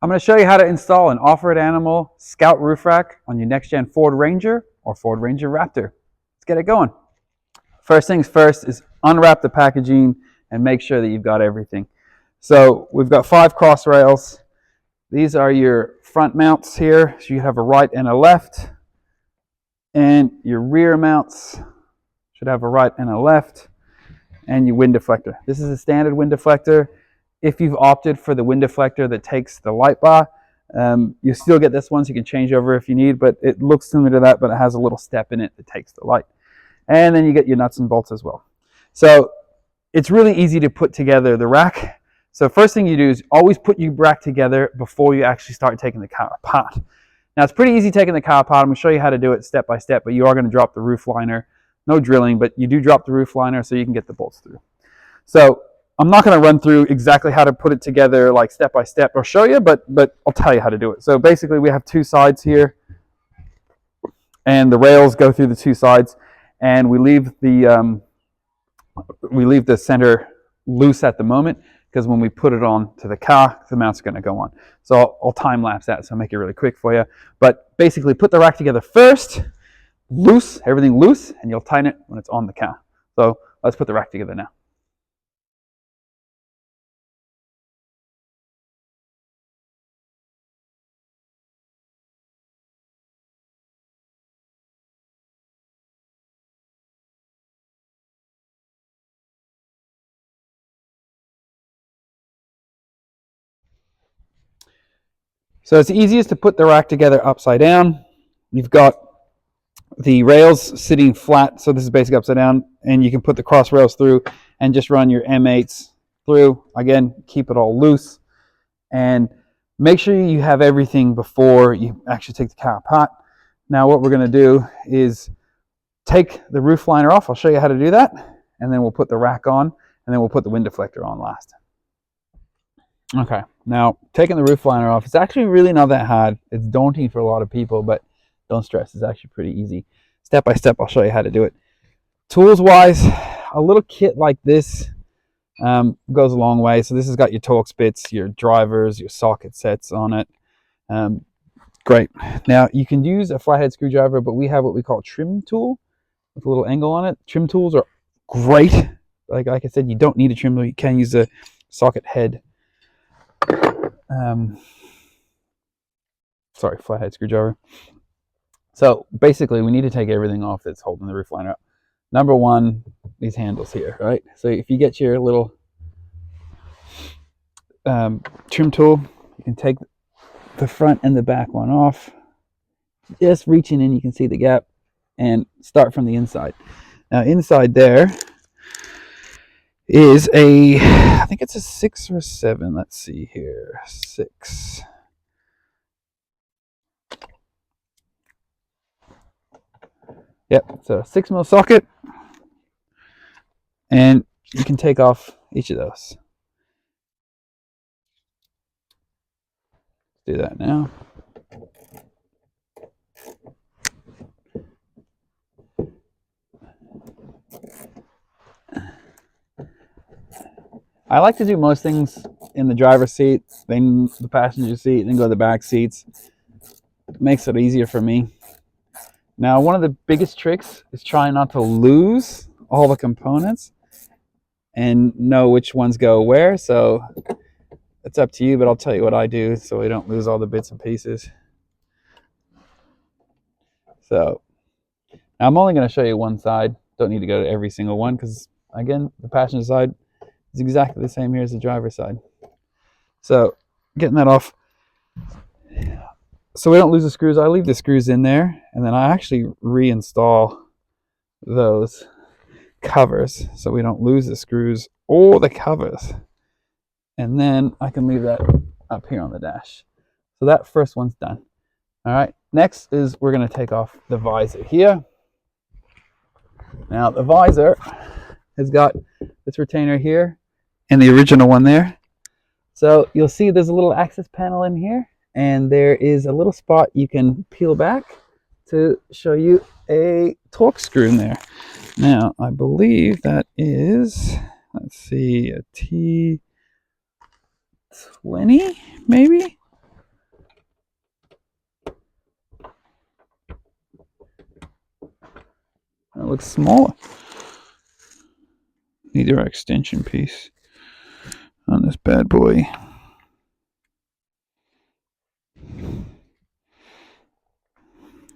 I'm going to show you how to install an Offroad Animal Scout roof rack on your next-gen Ford Ranger or Ford Ranger Raptor. Let's get it going. First things first is unwrap the packaging and make sure that you've got everything. So we've got 5 cross rails. These are your front mounts here. So you have a right and a left. And your rear mounts should have a right and a left. And your wind deflector. This is a standard wind deflector. If you've opted for the wind deflector that takes the light bar, you still get this one, so you can change over if you need, but it looks similar to that, but it has a little step in it that takes the light. And then you get your nuts and bolts as well. So it's really easy to put together the rack. So first thing you do is always put your rack together before you actually start taking the car apart. Now it's pretty easy taking the car apart. I'm going to show you how to do it step by step, but you are going to drop the roof liner. No drilling, but you do drop the roof liner so you can get the bolts through. So I'm not going to run through exactly how to put it together like step by step or show you, but I'll tell you how to do it. So basically we have 2 sides here, and the rails go through the 2 sides, and we leave the center loose at the moment, because when we put it on to the car, the mount's going to go on. So I'll time lapse that, so I'll make it really quick for you. But basically put the rack together first, loose, everything loose, and you'll tighten it when it's on the car. So let's put the rack together now. So it's easiest to put the rack together upside down. You've got the rails sitting flat, so this is basically upside down, and you can put the cross rails through and just run your M8s through. Again, keep it all loose, and make sure you have everything before you actually take the car apart. Now what we're going to do is take the roof liner off. I'll show you how to do that, and then we'll put the rack on, and then we'll put the wind deflector on last. Okay, now taking the roof liner off, it's actually really not that hard. It's daunting for a lot of people, but don't stress, it's actually pretty easy. Step by step, I'll show you how to do it. Tools wise, a little kit like this goes a long way. So this has got your Torx bits, your drivers, your socket sets on it. Great. Now you can use a flathead screwdriver, but we have what we call a trim tool with a little angle on it. Trim tools are great. Like I said, you don't need a trim tool. You can use a socket head. Flathead screwdriver. So basically we need to take everything off that's holding the roof liner up. Number one, these handles here, right? So if you get your little trim tool, you can take the front and the back one off. Just reaching in, you can see the gap, and start from the inside. Now inside there is I think it's a 6 or a 7. Let's see here, 6. Yep, so 6mm socket, and you can take off each of those. Do that now. I like to do most things in the driver's seat, then the passenger seat, then go to the back seats. It makes it easier for me. Now, one of the biggest tricks is trying not to lose all the components and know which ones go where. So it's up to you, but I'll tell you what I do so we don't lose all the bits and pieces. So now I'm only going to show you one side. Don't need to go to every single one because, again, the passenger side is exactly the same here as the driver's side. So getting that off so we don't lose the screws, I leave the screws in there, and then I actually reinstall those covers so we don't lose the screws or the covers. And then I can leave that up here on the dash. So that first one's done. All right, next is we're going to take off the visor here. Now the visor has got this retainer here and the original one there. So you'll see there's a little access panel in here, and there is a little spot you can peel back to show you a Torx screw in there. Now I believe that is, let's see, a T20 maybe. looks smaller. Need our extension piece on this bad boy.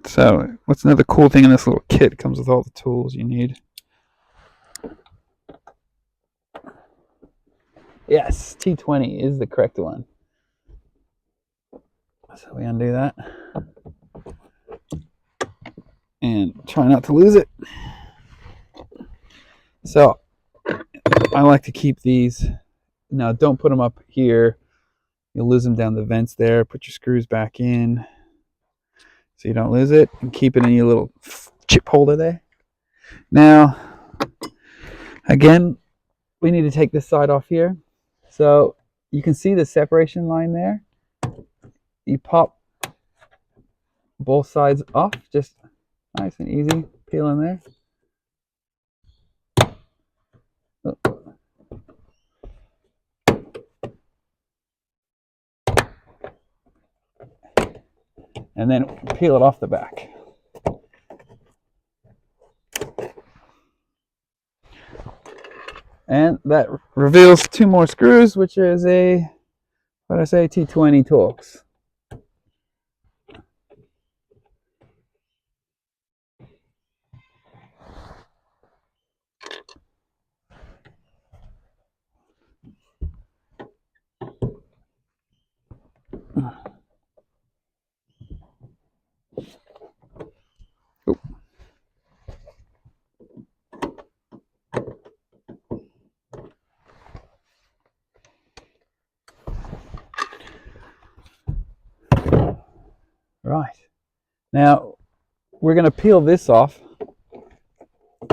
So, what's another cool thing in this little kit? It comes with all the tools you need. Yes, T20 is the correct one. So we undo that. And try not to lose it. So, I like to keep these. Now, don't put them up here. You'll lose them down the vents there. Put your screws back in so you don't lose it. And keep it in your little chip holder there. Now, again, we need to take this side off here. So you can see the separation line there. You pop both sides off, just nice and easy. Peel in there. And then peel it off the back. And that reveals two more screws, which is a, what did I say, T20 Torx. Right. Now, we're going to peel this off.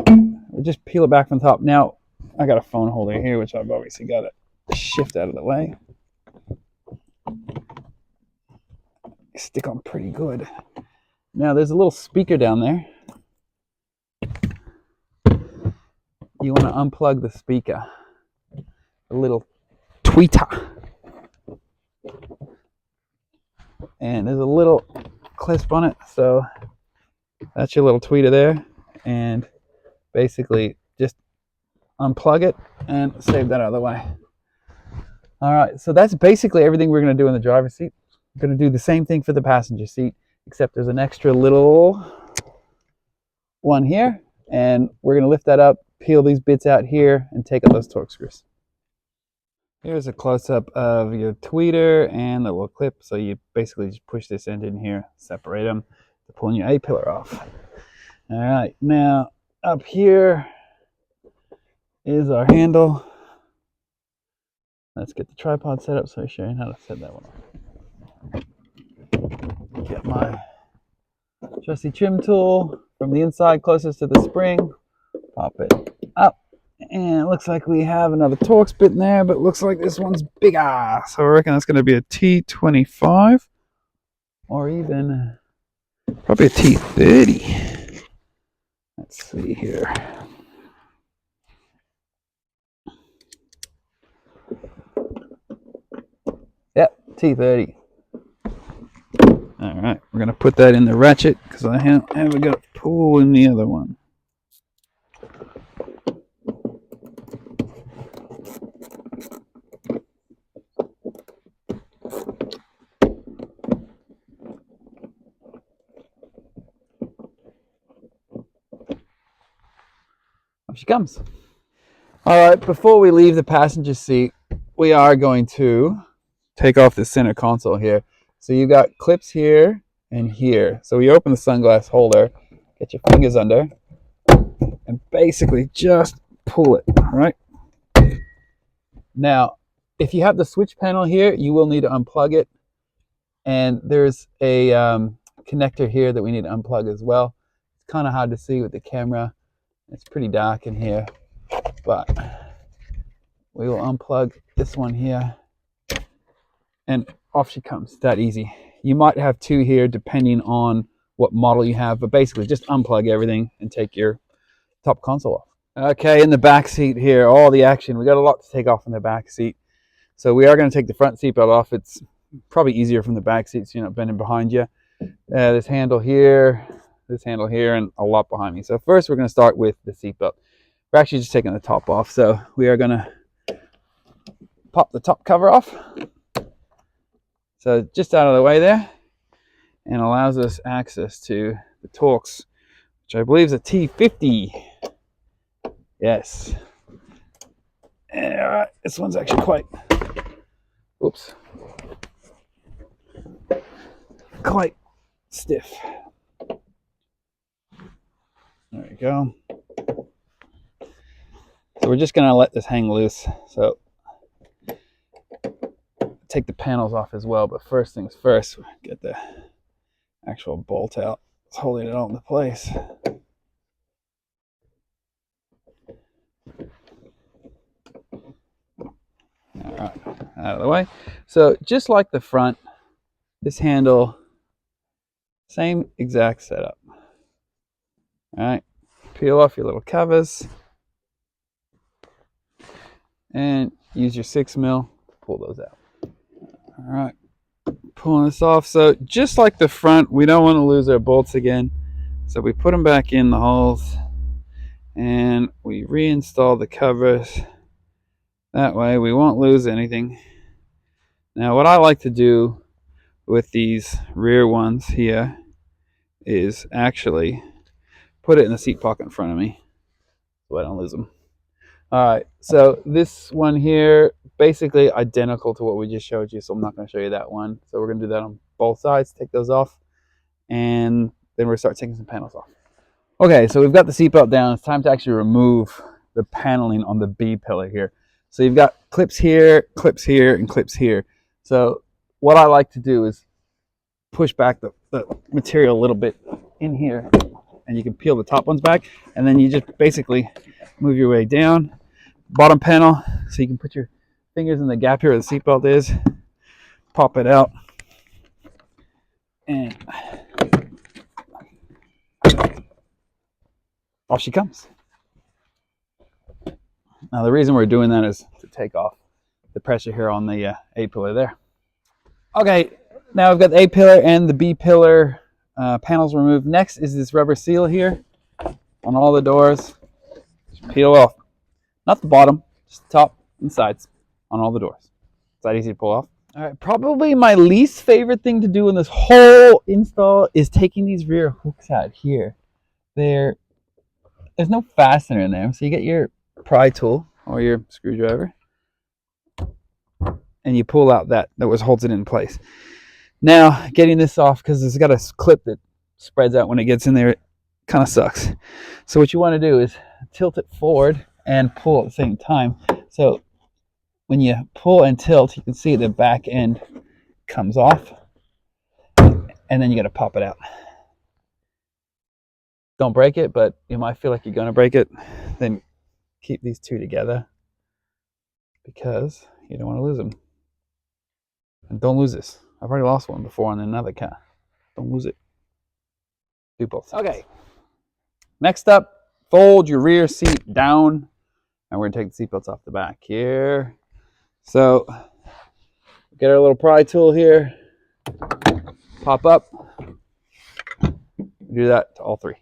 We'll just peel it back from the top. Now, I got a phone holder here, which I've obviously got to shift out of the way. Stick on pretty good. Now, there's a little speaker down there. You want to unplug the speaker. A little tweeter. And there's a little clisp on it, so that's your little tweeter there. And basically just unplug it and save that out of the way. All right, so that's basically everything we're going to do in the driver's seat. We're going to do the same thing for the passenger seat, except there's an extra little one here, and we're going to lift that up, peel these bits out here, and take out those Torx screws. Here's a close-up of your tweeter and the little clip. So you basically just push this end in here, separate them to pulling your A-pillar off. All right, now up here is our handle. Let's get the tripod set up so I show you how to set that one up. Get my trusty trim tool from the inside closest to the spring. Pop it up. And it looks like we have another Torx bit in there, but it looks like this one's bigger. So I reckon that's going to be a T25 or even probably a T30. Let's see here. Yep, T30. All right, we're going to put that in the ratchet because I haven't got a pull in the other one. Off she comes. All right, before we leave the passenger seat, we are going to take off the center console here. So you've got clips here and here. So we open the sunglass holder, get your fingers under, and basically just pull it, all right? Now, if you have the switch panel here, you will need to unplug it. And there's a connector here that we need to unplug as well. It's kind of hard to see with the camera. It's pretty dark in here, but we will unplug this one here and off she comes. That easy. You might have two here depending on what model you have, but basically just unplug everything and take your top console off. Okay, in the back seat here, all the action. We got a lot to take off in the back seat. So we are going to take the front seatbelt off. It's probably easier from the back seat so you're not bending behind you. This handle here, this handle here and a lot behind me. So first we're going to start with the seatbelt. We're actually just taking the top off. So we are going to pop the top cover off. So just out of the way there, and allows us access to the Torx, which I believe is a T50. Yes. And, all right, this one's actually quite stiff. There we go. So we're just going to let this hang loose. So take the panels off as well, but first things first, get the actual bolt out. It's holding it all into place. All right, out of the way. So just like the front, this handle, same exact setup. All right, peel off your little covers and use your 6mm to pull those out. All right, pulling this off. So just like the front, we don't want to lose our bolts again. So we put them back in the holes and we reinstall the covers. That way we won't lose anything. Now what I like to do with these rear ones here is actually put it in the seat pocket in front of me so I don't lose them. All right, so this one here, basically identical to what we just showed you, so I'm not going to show you that one. So we're going to do that on both sides, take those off, and then we'll start taking some panels off. Okay, so we've got the seatbelt down. It's time to actually remove the paneling on the B pillar here. So you've got clips here, and clips here. So what I like to do is push back the material a little bit in here, and you can peel the top ones back, and then you just basically move your way down. Bottom panel, so you can put your fingers in the gap here where the seatbelt is, pop it out, and off she comes. Now the reason we're doing that is to take off the pressure here on the A pillar there. Okay, now we've got the A pillar and the B pillar panels removed. Next is this rubber seal here on all the doors. Just peel off, not the bottom, just the top and sides on all the doors. It's that easy to pull off. All right, probably my least favorite thing to do in this whole install is taking these rear hooks out here. There's no fastener in there, so you get your pry tool or your screwdriver and you pull out that holds it in place. Now getting this off, because it's got a clip that spreads out when it gets in there, it kind of sucks. So what you want to do is tilt it forward and pull at the same time. So when you pull and tilt, you can see the back end comes off, and then you got to pop it out. Don't break it, but you might feel like you're going to break it. Then keep these two together because you don't want to lose them. And don't lose this. I've already lost one before on another car. Don't lose it. Do both sides. Okay. Next up, fold your rear seat down, and we're going to take the seatbelts off the back here. So get our little pry tool here, pop up, do that to all three.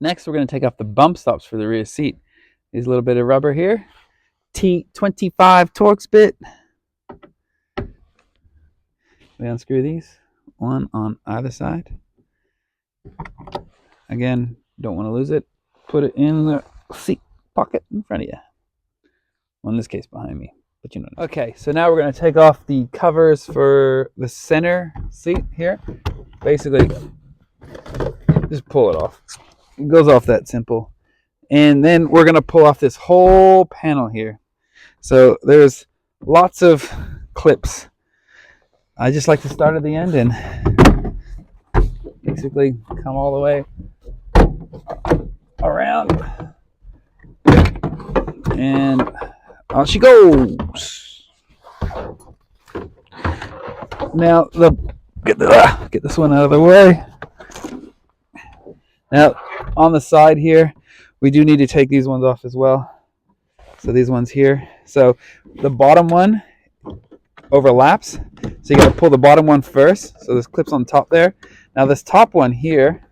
Next, we're going to take off the bump stops for the rear seat. These little bit of rubber here, T25 Torx bit. We unscrew these, one on either side. Again, don't want to lose it. Put it in the seat pocket in front of you. Well, in this case, behind me. But you know. Okay, so now we're going to take off the covers for the center seat here. Basically, just pull it off. It goes off that simple. And then we're going to pull off this whole panel here. So there's lots of clips. I just like to start at the end and basically come all the way around. And on she goes. Now, get this one out of the way. Now, on the side here, we do need to take these ones off as well. So these ones here. So the bottom one overlaps. So you got to pull the bottom one first. So there's clips on top there. Now this top one here,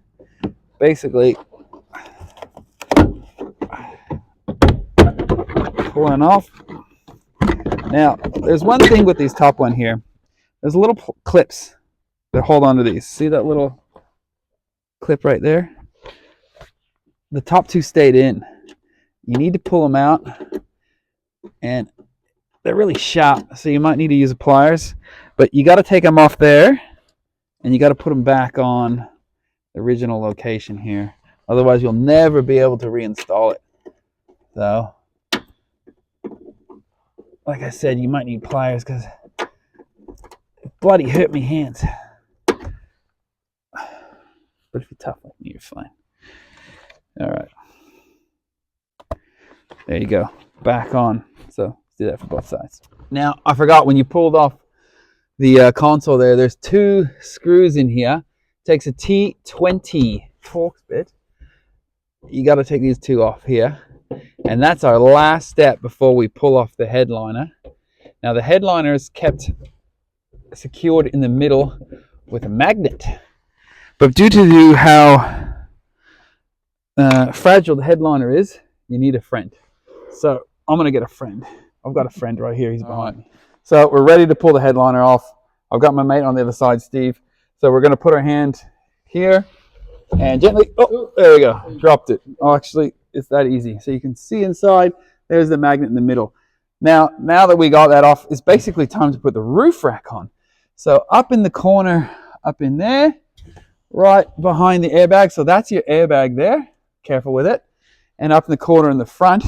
basically pulling off. Now, there's one thing with these top one here. There's little clips that hold onto these. See that little clip right there? The top two stayed in. You need to pull them out, and they're really sharp, so you might need to use pliers. But you got to take them off there, and you got to put them back on the original location here. Otherwise, you'll never be able to reinstall it. So, like I said, you might need pliers because it bloody hurt me hands. But if you're tough like me, you're fine. All right. There you go. Back on. So let's do that for both sides. Now, I forgot, when you pulled off the console there, there's two screws in here. It takes a T20 Torx bit. You got to take these two off here. And that's our last step before we pull off the headliner. Now, the headliner is kept secured in the middle with a magnet. But due to how fragile the headliner is, you need a friend. So I'm going to get a friend. I've got a friend right here. He's behind me. So we're ready to pull the headliner off. I've got my mate on the other side, Steve. So we're going to put our hand here and gently, oh, there we go. Dropped it. Oh, actually, it's that easy. So you can see inside, there's the magnet in the middle. Now that we got that off, it's basically time to put the roof rack on. So up in the corner, up in there, right behind the airbag. So that's your airbag there. Careful with it. And up in the corner in the front,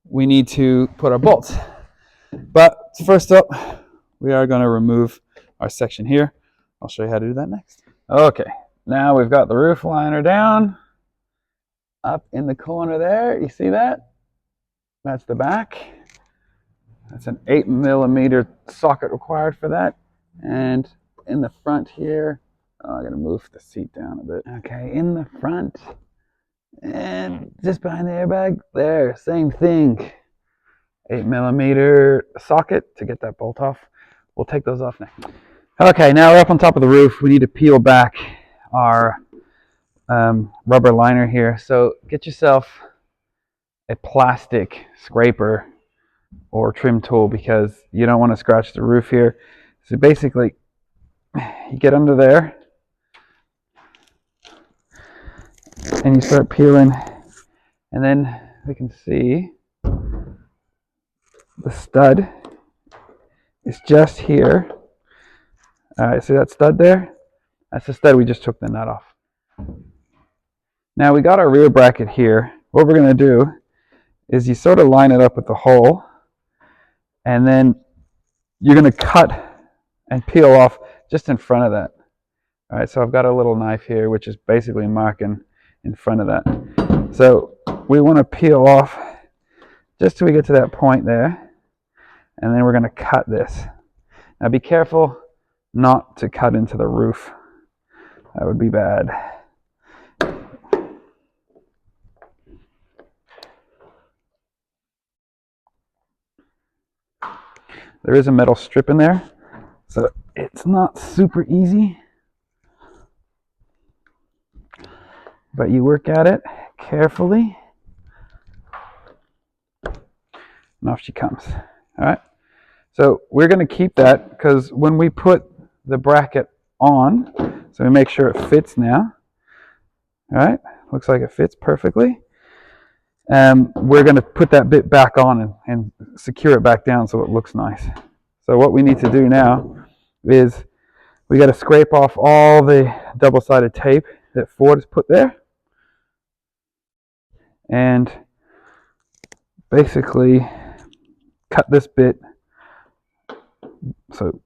we need to put our bolts. But first up, we are going to remove our section here. I'll show you how to do that next. Okay, now we've got the roof liner down. Up in the corner there, you see that? That's the back. That's an 8mm socket required for that. And in the front here, I'm going to move the seat down a bit. Okay, in the front. And just behind the airbag, there, same thing. 8mm socket to get that bolt off. We'll take those off next. Okay, now we're up on top of the roof. We need to peel back our rubber liner here. So get yourself a plastic scraper or trim tool because you don't want to scratch the roof here. So basically, you get under there and you start peeling, and then we can see the stud is just here. All right, see that stud there? That's the stud we just took the nut off. Now we got our rear bracket here. What we're going to do is you sort of line it up with the hole, and then you're going to cut and peel off just in front of that. All right, so I've got a little knife here, which is basically marking in front of that. So we want to peel off just till we get to that point there, and then we're going to cut this. Now be careful not to cut into the roof. That would be bad. There is a metal strip in there, so it's not super easy, but you work at it carefully, and off she comes. All right, so we're going to keep that because when we put the bracket on, so we make sure it fits now. All right, looks like it fits perfectly. We're going to put that bit back on and secure it back down so it looks nice. So what we need to do now is we got to scrape off all the double-sided tape that Ford has put there, and basically cut this bit so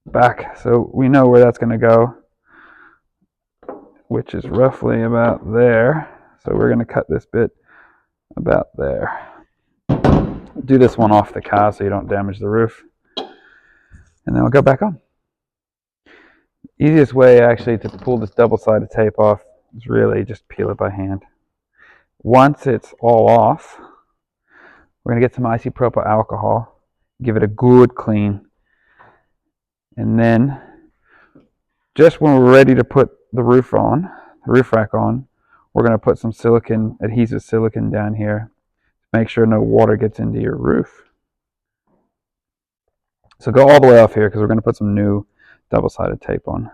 back so we know where that's going to go, which is roughly about there. So we're going to cut this bit about there. Do this one off the car so you don't damage the roof, and then we'll go back on. Easiest way actually to pull this double-sided tape off is really just peel it by hand. Once it's all off, we're going to get some isopropyl alcohol, give it a good clean, and then just when we're ready to put the roof on, roof rack on, we're going to put some silicone, adhesive silicone down here. Make sure no water gets into your roof. So go all the way off here because we're going to put some new double-sided tape on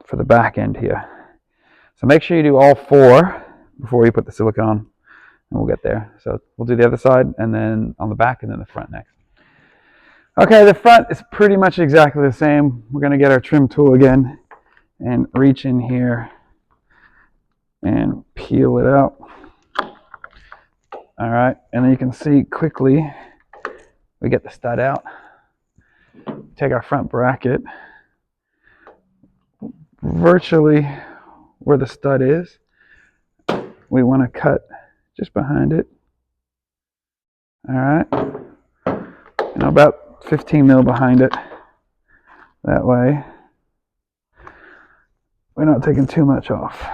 for the back end here. So make sure you do all 4 before you put the silicone on, and we'll get there. So we'll do the other side, and then on the back, and then the front next. Okay, the front is pretty much exactly the same. We're going to get our trim tool again and reach in here and peel it out. All right, and then you can see quickly we get the stud out. Take our front bracket, virtually where the stud is. We want to cut just behind it. All right, and about 15 mil behind it. That way we're not taking too much off.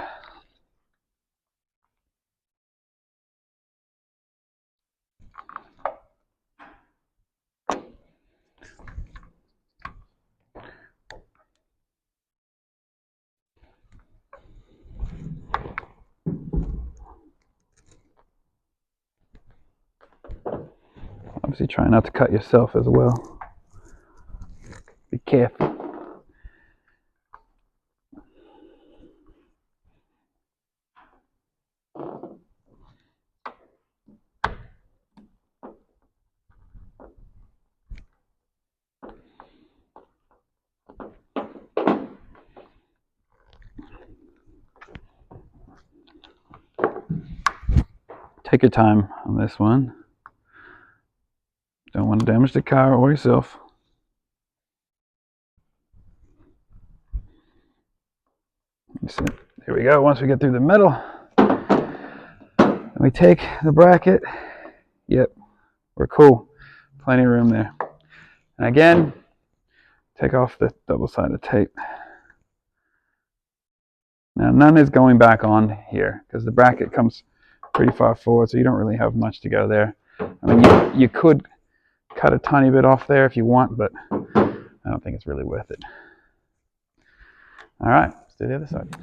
Obviously try not to cut yourself as well. Be careful. Take your time on this one. Don't want to damage the car or yourself. Here we go. Once we get through the middle, we take the bracket. Yep, we're cool. Plenty of room there. And again, take off the double-sided tape. Now none is going back on here because the bracket comes pretty far forward, so you don't really have much to go there. I mean, you could cut a tiny bit off there if you want, but I don't think it's really worth it. All right, let's do the other side.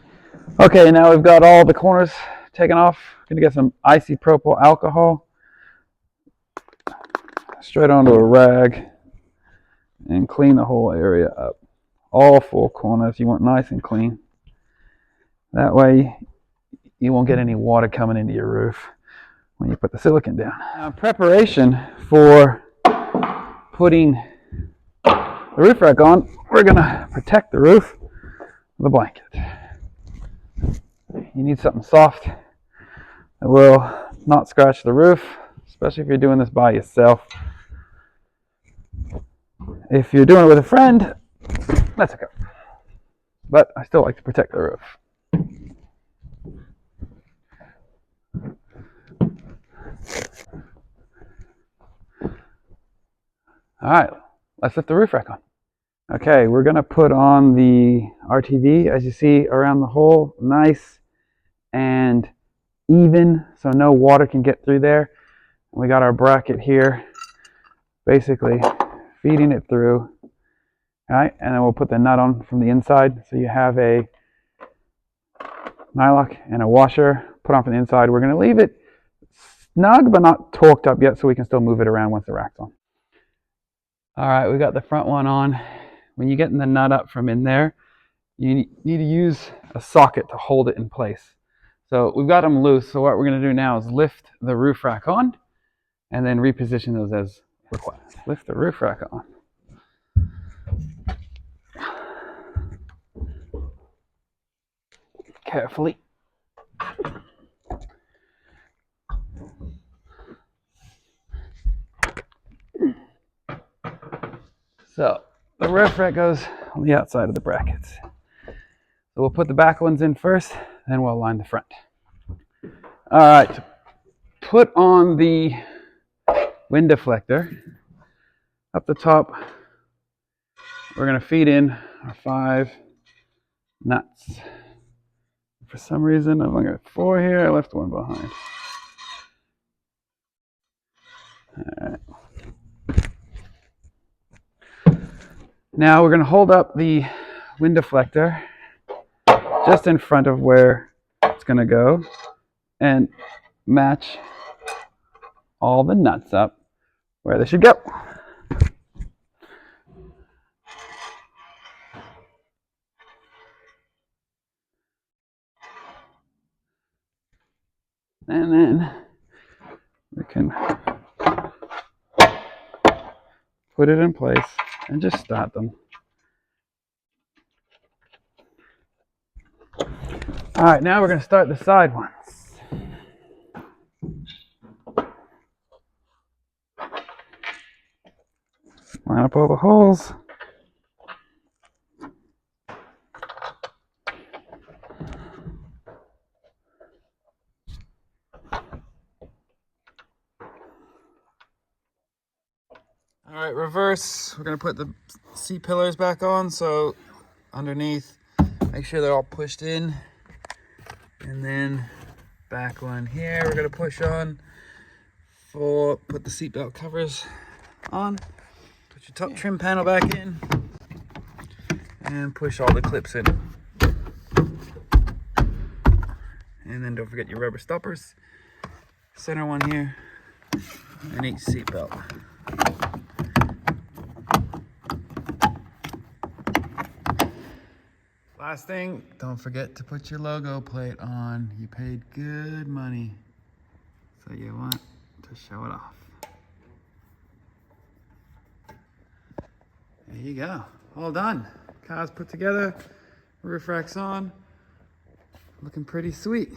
Okay, now we've got all the corners taken off. Going to get some isopropyl alcohol straight onto a rag and clean the whole area up. All 4 corners you want nice and clean. That way you won't get any water coming into your roof when you put the silicone down. Now, in preparation for putting the roof rack on, we're going to protect the roof with a blanket. You need something soft that will not scratch the roof, especially if you're doing this by yourself. If you're doing it with a friend, that's okay. But I still like to protect the roof. All right, let's lift the roof rack on. Okay, we're going to put on the RTV, as you see, around the hole, nice and even, so no water can get through there. We got our bracket here, basically feeding it through. All right, and then we'll put the nut on from the inside. So you have a nylock and a washer put on from the inside. We're going to leave it snug but not torqued up yet so we can still move it around once the rack's on. All right, we got the front one on. When you're getting the nut up from in there, you need to use a socket to hold it in place. So we've got them loose, so what we're going to do now is lift the roof rack on and then reposition those as required. Lift the roof rack on. Carefully. So the roof rack goes on the outside of the brackets. So we'll put the back ones in first, then we'll align the front. All right, put on the wind deflector. Up the top, we're going to feed in our 5 nuts. For some reason, I've only got 4 here. I left 1 behind. All right. Now we're going to hold up the wind deflector just in front of where it's going to go and match all the nuts up where they should go. And then we can put it in place and just start them. All right, now we're going to start the side ones. Line up all the holes. All right, reverse. We're going to put the seat pillars back on, so underneath, make sure they're all pushed in. And then back one here, we're going to push on for, put the seatbelt covers on. Put your top trim panel back in and push all the clips in. And then don't forget your rubber stoppers. Center one here and each seatbelt. Last thing, don't forget to put your logo plate on. You paid good money, so you want to show it off. There you go, all done. Car's put together, roof rack's on, looking pretty sweet.